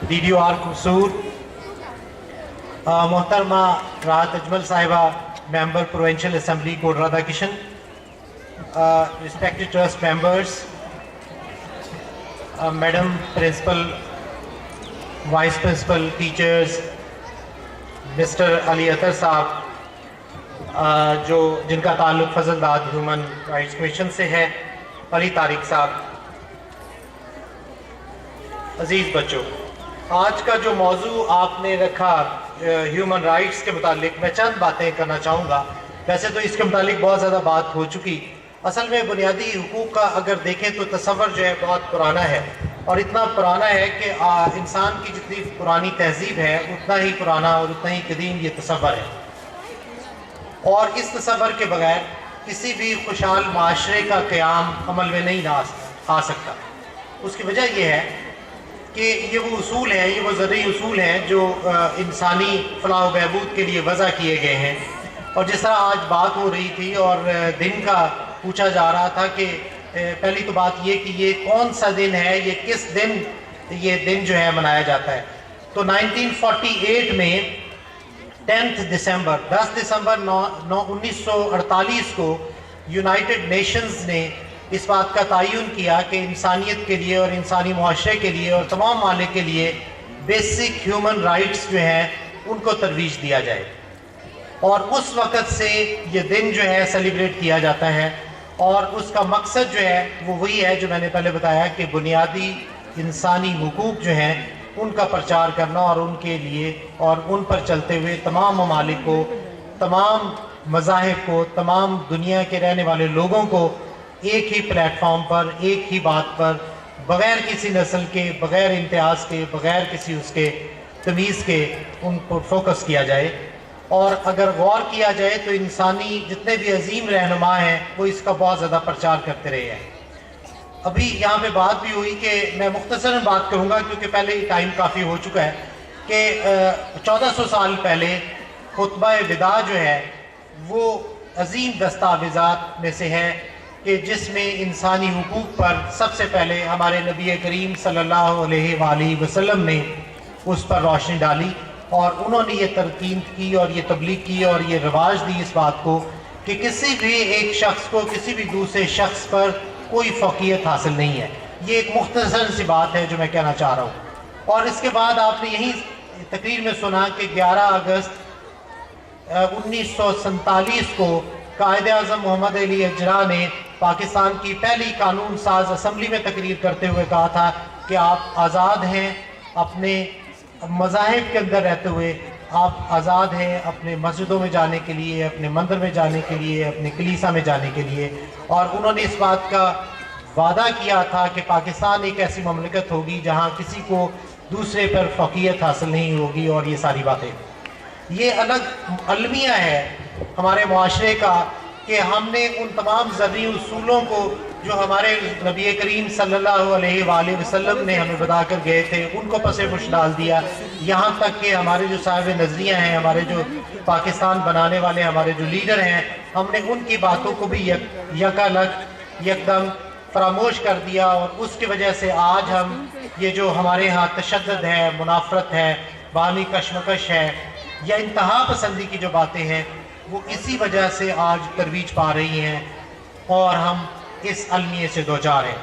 DDR قصور, محترمہ راحت اجمل صاحبہ, member Provincial Assembly Kod Radhakishan, respected trust members, Madam Principal, Vice Principal, teachers, Mr. Ali Atar صاحب, جو جن کا تعلق فضل داد ہیومن رائٹس کمیشن سے ہے, علی طارق صاحب. عزیز بچوں, آج کا جو موضوع آپ نے رکھا ہیومن رائٹس کے متعلق, میں چند باتیں کرنا چاہوں گا. ویسے تو اس کے متعلق بہت زیادہ بات ہو چکی. اصل میں بنیادی حقوق کا اگر دیکھیں تو تصور جو ہے بہت پرانا ہے, اور اتنا پرانا ہے کہ انسان کی جتنی پرانی تہذیب ہے اتنا ہی پرانا اور اتنا ہی قدیم یہ تصور ہے. اور اس تصور کے بغیر کسی بھی خوشحال معاشرے کا قیام عمل میں نہیں آ سکتا. اس کی وجہ یہ ہے کہ یہ وہ اصول ہیں, یہ وہ ذرعی اصول ہیں جو انسانی فلاح و بہبود کے لیے وضع کیے گئے ہیں. اور جس طرح آج بات ہو رہی تھی اور دن کا پوچھا جا رہا تھا کہ پہلی تو بات یہ کہ یہ کون سا دن ہے, یہ کس دن یہ دن جو ہے منایا جاتا ہے. تو 1948 میں 10 دسمبر 1948 کو یونائٹڈ نیشنز نے اس بات کا تعین کیا کہ انسانیت کے لیے اور انسانی معاشرے کے لیے اور تمام ممالک کے لیے بیسک ہیومن رائٹس جو ہیں ان کو ترویج دیا جائے. اور اس وقت سے یہ دن جو ہے سیلیبریٹ کیا جاتا ہے, اور اس کا مقصد جو ہے وہ وہی ہے جو میں نے پہلے بتایا کہ بنیادی انسانی حقوق جو ہیں ان کا پرچار کرنا, اور ان کے لیے اور ان پر چلتے ہوئے تمام ممالک کو, تمام مذاہب کو, تمام دنیا کے رہنے والے لوگوں کو ایک ہی پلیٹ فارم پر, ایک ہی بات پر, بغیر کسی نسل کے, بغیر امتیاز کے, بغیر کسی اس کے تمیز کے ان پر فوکس کیا جائے. اور اگر غور کیا جائے تو انسانی جتنے بھی عظیم رہنما ہیں وہ اس کا بہت زیادہ پرچار کرتے رہے ہیں. ابھی یہاں پہ بات بھی ہوئی کہ میں مختصراً بات کروں گا کیونکہ پہلے ہی ٹائم کافی ہو چکا ہے, کہ 1400 سال پہلے خطبہ وداع جو ہے وہ عظیم دستاویزات میں سے ہے کہ جس میں انسانی حقوق پر سب سے پہلے ہمارے نبی کریم صلی اللہ علیہ وآلہ وسلم نے اس پر روشنی ڈالی, اور انہوں نے یہ ترکیب کی اور یہ تبلیغ کی اور یہ رواج دی اس بات کو کہ کسی بھی ایک شخص کو کسی بھی دوسرے شخص پر کوئی فوقیت حاصل نہیں ہے. یہ ایک مختصر سی بات ہے جو میں کہنا چاہ رہا ہوں. اور اس کے بعد آپ نے یہی تقریر میں سنا کہ 11 اگست 1947 کو قائد اعظم محمد علی اجرا نے پاکستان کی پہلی قانون ساز اسمبلی میں تقریر کرتے ہوئے کہا تھا کہ آپ آزاد ہیں اپنے مذاہب کے اندر رہتے ہوئے, آپ آزاد ہیں اپنے مسجدوں میں جانے کے لیے, اپنے مندر میں جانے کے لیے, اپنے کلیسا میں جانے کے لیے. اور انہوں نے اس بات کا وعدہ کیا تھا کہ پاکستان ایک ایسی مملکت ہوگی جہاں کسی کو دوسرے پر فوقیت حاصل نہیں ہوگی. اور یہ ساری باتیں, یہ الگ المیہ ہے ہمارے معاشرے کا کہ ہم نے ان تمام ذرعی اصولوں کو جو ہمارے نبی کریم صلی اللہ علیہ وآلہ وسلم نے ہمیں بتا کر گئے تھے ان کو پس پش ڈال دیا. یہاں تک کہ ہمارے جو صاحب نظریہ ہیں, ہمارے جو پاکستان بنانے والے ہمارے جو لیڈر ہیں, ہم نے ان کی باتوں کو بھی یکدم فراموش کر دیا. اور اس کی وجہ سے آج ہم یہ جو ہمارے ہاں تشدد ہے, منافرت ہے, باہمی کشمکش ہے, یا انتہا پسندی کی جو باتیں ہیں وہ اسی وجہ سے آج ترویج پا رہی ہیں, اور ہم اس المیے سے دوچار ہیں.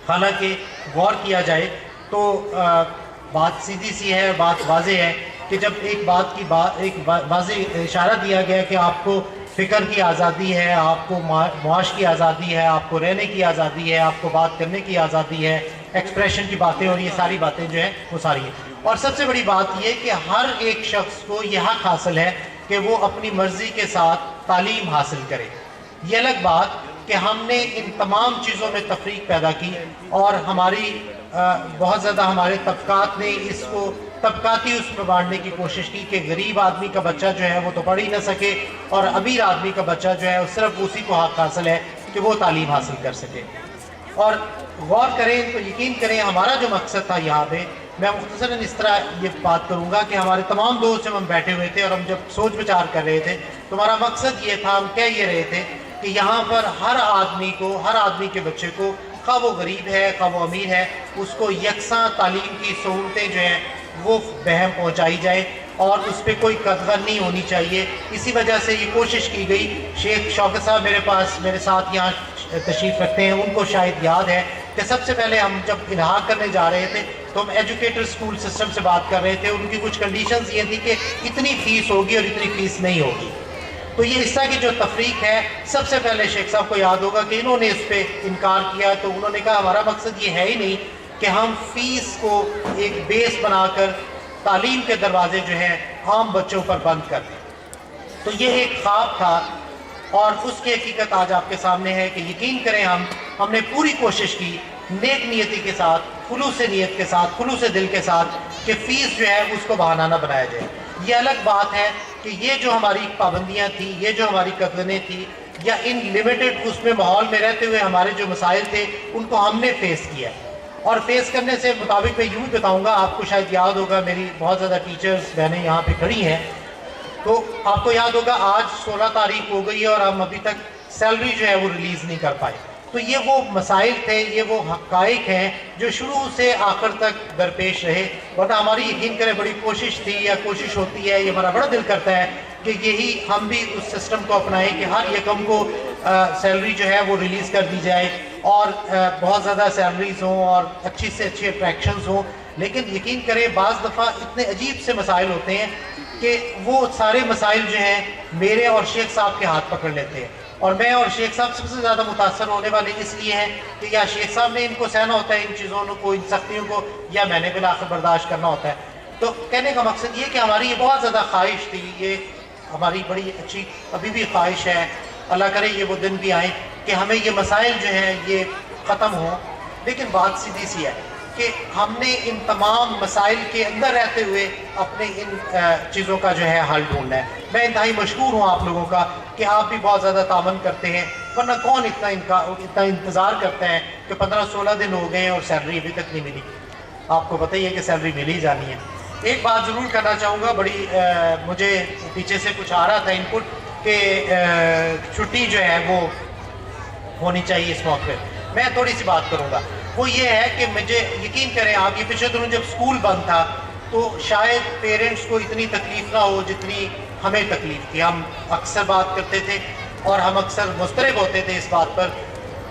حالانکہ غور کیا جائے تو بات سیدھی سی ہے, بات واضح ہے کہ جب ایک واضح اشارہ دیا گیا کہ آپ کو فکر کی آزادی ہے, آپ کو معاش کی آزادی ہے, آپ کو رہنے کی آزادی ہے, آپ کو بات کرنے کی آزادی ہے, ایکسپریشن کی باتیں, اور یہ ساری باتیں جو ہیں وہ ساری ہیں. اور سب سے بڑی بات یہ کہ ہر ایک شخص کو یہ حق حاصل ہے کہ وہ اپنی مرضی کے ساتھ تعلیم حاصل کرے. یہ الگ بات کہ ہم نے ان تمام چیزوں میں تفریق پیدا کی, اور ہماری بہت زیادہ ہمارے طبقات نے اس کو طبقاتی اس میں بانٹنے کی کوشش کی کہ غریب آدمی کا بچہ جو ہے وہ تو پڑھ ہی نہ سکے, اور امیر آدمی کا بچہ جو ہے صرف اسی کو حق حاصل ہے کہ وہ تعلیم حاصل کر سکے. اور غور کریں تو یقین کریں ہمارا جو مقصد تھا یہاں پہ, میں مختصراً اس طرح یہ بات کروں گا کہ ہمارے تمام دوست جب ہم بیٹھے ہوئے تھے اور ہم جب سوچ بچار کر رہے تھے تو ہمارا مقصد یہ تھا, ہم کہہ یہ رہے تھے کہ یہاں پر ہر آدمی کے بچے کو خواہ وہ غریب ہے خواہ وہ امیر ہے، اس کو یکساں تعلیم کی سہولتیں جو ہیں وہ بہم پہنچائی جائے اور اس پہ کوئی قدغن نہیں ہونی چاہیے۔ اسی وجہ سے یہ کوشش کی گئی۔ شیخ شوکت صاحب میرے ساتھ یہاں تشریف رکھتے ہیں، ان کو شاید یاد ہے کہ سب سے پہلے ہم جب الحاق کرنے جا رہے تھے تو ہم ایجوکیٹر اسکول سسٹم سے بات کر رہے تھے۔ ان کی کچھ کنڈیشنز یہ تھی کہ اتنی فیس ہوگی اور اتنی فیس نہیں ہوگی۔ تو یہ حصہ کی جو تفریق ہے، سب سے پہلے شیخ صاحب کو یاد ہوگا کہ انہوں نے اس پہ انکار کیا۔ تو انہوں نے کہا ہمارا مقصد یہ ہے ہی نہیں کہ ہم فیس کو ایک بیس بنا کر تعلیم کے دروازے جو ہیں عام بچوں پر بند کر دیں۔ تو یہ ایک خواب تھا اور اس کی حقیقت آج آپ کے سامنے ہے کہ یقین کریں ہم نے پوری کوشش کی نیک نیتی کے ساتھ، خلوص نیت کے ساتھ، خلوص دل کے ساتھ کہ فیس جو ہے اس کو بہانہ نہ بنایا جائے۔ یہ الگ بات ہے کہ یہ جو ہماری پابندیاں تھیں، یہ جو ہماری قدغنیں تھیں، یا ان لیمیٹڈ اس میں ماحول میں رہتے ہوئے ہمارے جو مسائل تھے ان کو ہم نے فیس کیا۔ اور فیس کرنے سے مطابق میں یوں بتاؤں گا، آپ کو شاید یاد ہوگا، میری بہت زیادہ ٹیچرز بہنیں یہاں پہ کھڑی ہیں، تو آپ کو یاد ہوگا آج 16 تاریخ ہو گئی ہے اور ہم ابھی تک سیلری جو ہے وہ ریلیز نہیں کر پائے۔ تو یہ وہ مسائل تھے، یہ وہ حقائق ہیں جو شروع سے آخر تک درپیش رہے۔ ورنہ ہماری یقین کریں بڑی کوشش تھی یا کوشش ہوتی ہے، یہ ہمارا بڑا دل کرتا ہے کہ یہی ہم بھی اس سسٹم کو اپنائیں کہ ہر یکم کو سیلری جو ہے وہ ریلیز کر دی جائے اور بہت زیادہ سیلریز ہوں اور اچھی سے اچھی اٹریکشنز ہوں۔ لیکن یقین کریں بعض دفعہ اتنے عجیب سے مسائل ہوتے ہیں کہ وہ سارے مسائل جو ہیں میرے اور شیخ صاحب کے ہاتھ پکڑ لیتے ہیں، اور میں اور شیخ صاحب سب سے زیادہ متاثر ہونے والے اس لیے ہیں کہ یا شیخ صاحب نے ان کو سہنا ہوتا ہے ان چیزوں کو، ان سختیوں کو، یا میں نے بالآخر برداشت کرنا ہوتا ہے۔ تو کہنے کا مقصد یہ کہ ہماری یہ بہت زیادہ خواہش تھی، یہ ہماری بڑی اچھی ابھی بھی خواہش ہے، اللہ کرے یہ وہ دن بھی آئیں کہ ہمیں یہ مسائل جو ہیں یہ ختم ہوں۔ لیکن بات سیدھی سی ہے کہ ہم نے ان تمام مسائل کے اندر رہتے ہوئے اپنے ان چیزوں کا جو ہے حل ڈھونڈنا ہے۔ میں انتہائی مشکور ہوں آپ لوگوں کا کہ آپ بھی بہت زیادہ تعاون کرتے ہیں، ورنہ کون اتنا انتظار کرتا ہے کہ 15-16 دن ہو گئے اور سیلری ابھی تک نہیں ملی۔ آپ کو پتہ ہی ہے کہ سیلری مل ہی جانی ہے۔ ایک بات ضرور کرنا چاہوں گا، بڑی مجھے پیچھے سے کچھ آ رہا تھا انپٹ کہ چھٹی جو ہے وہ ہونی چاہیے اس موقع پہ۔ میں تھوڑی سی بات کروں گا، وہ یہ ہے کہ مجھے یقین کریں آپ، یہ پچھلے دنوں جب سکول بند تھا تو شاید پیرنٹس کو اتنی تکلیف نہ ہو جتنی ہمیں تکلیف تھی۔ ہم اکثر بات کرتے تھے اور ہم اکثر مضطرب ہوتے تھے اس بات پر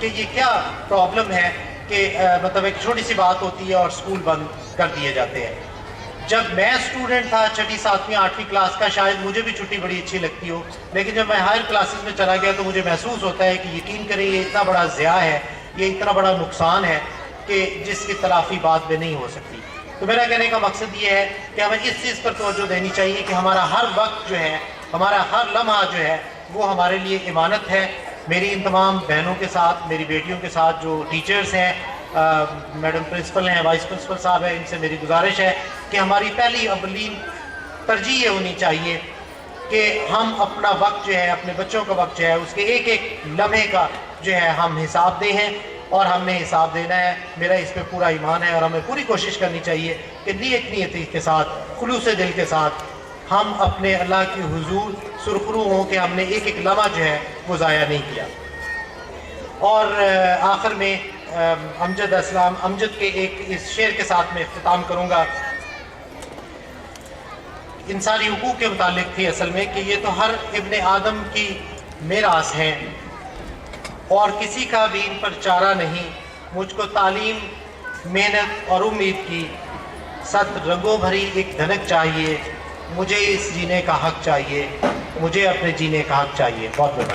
کہ یہ کیا پرابلم ہے کہ مطلب ایک چھوٹی سی بات ہوتی ہے اور سکول بند کر دیے جاتے ہیں۔ جب میں اسٹوڈنٹ تھا 6ٹھی 7ویں 8ویں کلاس کا، شاید مجھے بھی چھٹی بڑی اچھی لگتی ہو، لیکن جب میں ہائر کلاسز میں چلا گیا تو مجھے محسوس ہوتا ہے کہ یقین کریں یہ اتنا بڑا ضیاع ہے، یہ اتنا بڑا نقصان ہے کہ جس کی تلافی بعد میں نہیں ہو سکتی۔ تو میرا کہنے کا مقصد یہ ہے کہ ہمیں اس چیز پر توجہ دینی چاہیے کہ ہمارا ہر وقت جو ہے، ہمارا ہر لمحہ جو ہے وہ ہمارے لیے امانت ہے۔ میری ان تمام بہنوں کے ساتھ، میری بیٹیوں کے ساتھ جو ٹیچرز ہیں، میڈم پرنسپل ہیں، وائس پرنسپل صاحب ہیں، ان سے میری گزارش ہے کہ ہماری پہلی اولین ترجیح یہ ہونی چاہیے کہ ہم اپنا وقت جو ہے، اپنے بچوں کا وقت جو ہے، اس کے ایک ایک لمحے کا جو ہے ہم حساب دیں ہیں، اور ہم نے حساب دینا ہے۔ میرا اس پہ پورا ایمان ہے اور ہمیں پوری کوشش کرنی چاہیے کہ نیتی کے ساتھ، خلوص دل کے ساتھ ہم اپنے اللہ کی حضور سرخرو ہوں کہ ہم نے ایک ایک لمحہ جو ہے وہ ضائع نہیں کیا۔ اور آخر میں امجد اسلام امجد کے ایک اس شعر کے ساتھ میں اختتام کروں گا۔ انسانی حقوق کے متعلق تھی اصل میں کہ یہ تو ہر ابن آدم کی میراث ہیں اور کسی کا بھی ان پر چارہ نہیں، مجھ کو تعلیم، محنت اور امید کی 7 رنگوں بھری ایک دھنک چاہیے، مجھے اس جینے کا حق چاہیے، مجھے اپنے جینے کا حق چاہیے۔ بہت بہت